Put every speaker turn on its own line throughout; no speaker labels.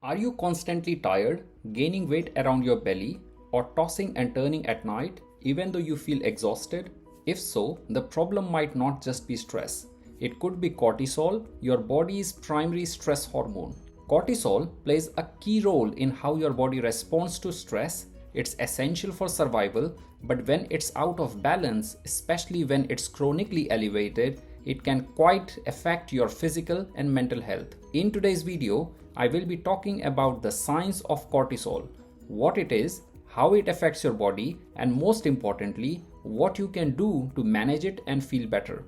Are you constantly tired, gaining weight around your belly, or tossing and turning at night even though you feel exhausted? If so, the problem might not just be stress. It could be cortisol, your body's primary stress hormone. Cortisol plays a key role in how your body responds to stress. It's essential for survival, but when it's out of balance, especially when it's chronically elevated, it can quite affect your physical and mental health. In today's video, I will be talking about the science of cortisol, what it is, how it affects your body, and most importantly, what you can do to manage it and feel better.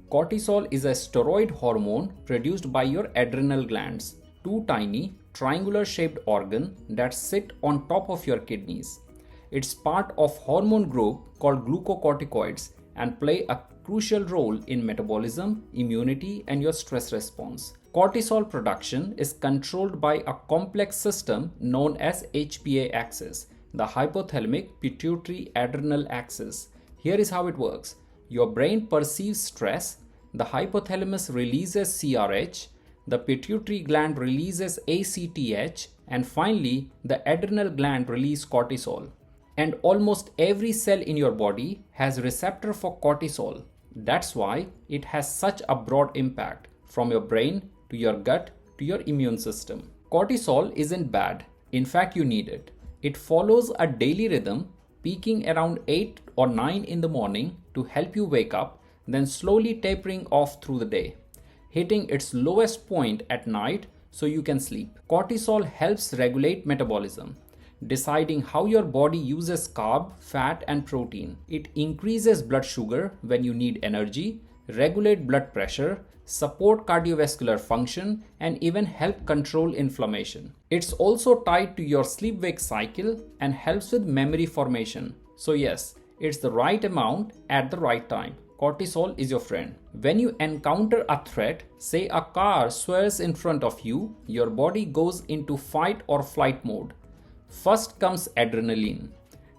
Cortisol is a steroid hormone produced by your adrenal glands, two tiny, triangular shaped organs that sit on top of your kidneys. It's part of hormone group called glucocorticoids and play a crucial role in metabolism, immunity, and your stress response. Cortisol production is controlled by a complex system known as HPA axis, the hypothalamic pituitary adrenal axis. Here is how it works. Your brain perceives stress, the hypothalamus releases CRH, the pituitary gland releases ACTH, and finally the adrenal gland releases cortisol. And almost every cell in your body has receptor for cortisol. That's why it has such a broad impact from your brain to your gut to your immune system. Cortisol isn't bad. In fact, you need it. It follows a daily rhythm, peaking around 8 or 9 in the morning to help you wake up, then slowly tapering off through the day, hitting its lowest point at night so you can sleep. Cortisol helps regulate metabolism, deciding how your body uses carb, fat, and protein. It increases blood sugar when you need energy, regulate blood pressure, support cardiovascular function, and even help control inflammation. It's also tied to your sleep-wake cycle and helps with memory formation. So yes, it's the right amount at the right time. Cortisol is your friend. When you encounter a threat, say a car swerves in front of you, your body goes into fight or flight mode. First comes adrenaline.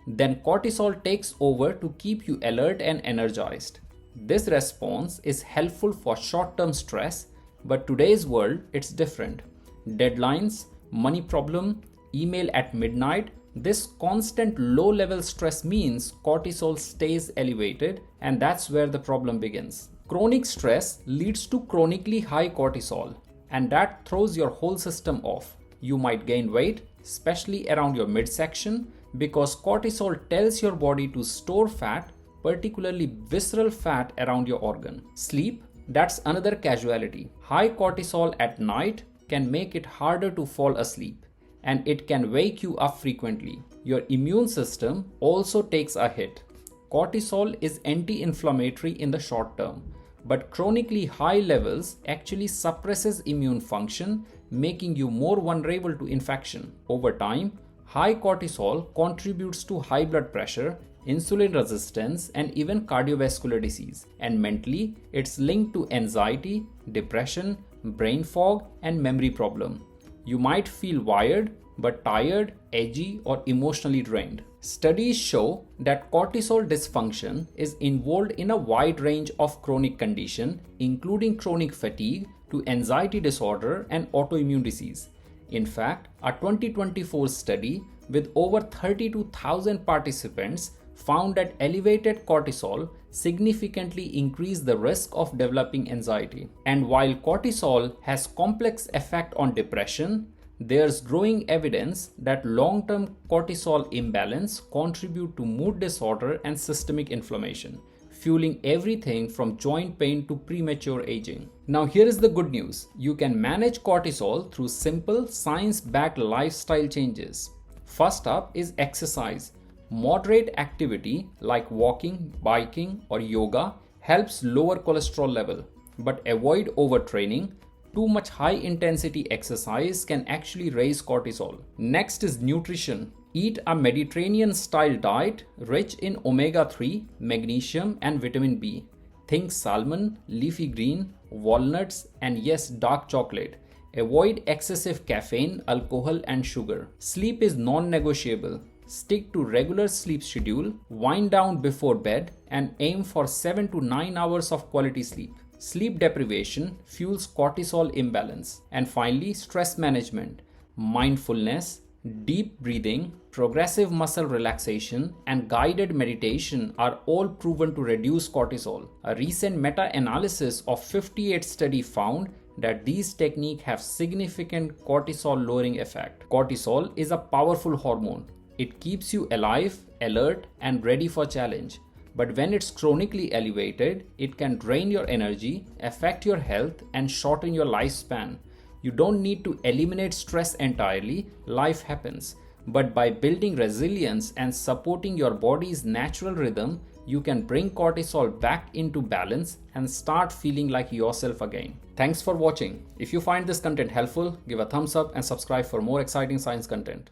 Then cortisol takes over to keep you alert and energized. This response is helpful for short-term stress, but today's world, it's different. Deadlines, money problem, email at midnight, this constant low-level stress means cortisol stays elevated, and that's where the problem begins. Chronic stress leads to chronically high cortisol, and that throws your whole system off. You might gain weight, especially around your midsection, because cortisol tells your body to store fat, particularly visceral fat around your organ. Sleep, that's another casualty. High cortisol at night can make it harder to fall asleep, and it can wake you up frequently. Your immune system also takes a hit. Cortisol is anti-inflammatory in the short term, but chronically high levels actually suppresses immune function, making you more vulnerable to infection. Over time, high cortisol contributes to high blood pressure, insulin resistance, and even cardiovascular disease. And mentally, it's linked to anxiety, depression, brain fog, and memory problem. You might feel wired, but tired, edgy, or emotionally drained. Studies show that cortisol dysfunction is involved in a wide range of chronic conditions, including chronic fatigue to anxiety disorder and autoimmune disease. In fact, a 2024 study with over 32,000 participants found that elevated cortisol significantly increased the risk of developing anxiety. And while cortisol has complex effect on depression, there's growing evidence that long-term cortisol imbalance contribute to mood disorder and systemic inflammation, fueling everything from joint pain to premature aging. Now here is the good news. You can manage cortisol through simple science-backed lifestyle changes. First up is exercise. Moderate activity like walking, biking, or yoga helps lower cholesterol level, but avoid overtraining. Too much high-intensity exercise can actually raise cortisol. Next is nutrition. Eat a Mediterranean-style diet rich in omega-3, magnesium, and vitamin B. Think salmon, leafy green, walnuts, and yes, dark chocolate. Avoid excessive caffeine, alcohol, and sugar. Sleep is non-negotiable. Stick to regular sleep schedule, wind down before bed, and aim for 7 to 9 hours of quality sleep. Sleep deprivation fuels cortisol imbalance. And finally, stress management. Mindfulness, deep breathing, progressive muscle relaxation, and guided meditation are all proven to reduce cortisol. A recent meta-analysis of 58 studies found that these techniques have significant cortisol lowering effect. Cortisol is a powerful hormone. It keeps you alive, alert, and ready for challenge. But when it's chronically elevated, it can drain your energy, affect your health, and shorten your lifespan. You don't need to eliminate stress entirely, life happens. But by building resilience and supporting your body's natural rhythm, you can bring cortisol back into balance and start feeling like yourself again. Thanks for watching. If you find this content helpful, give a thumbs up and subscribe for more exciting science content.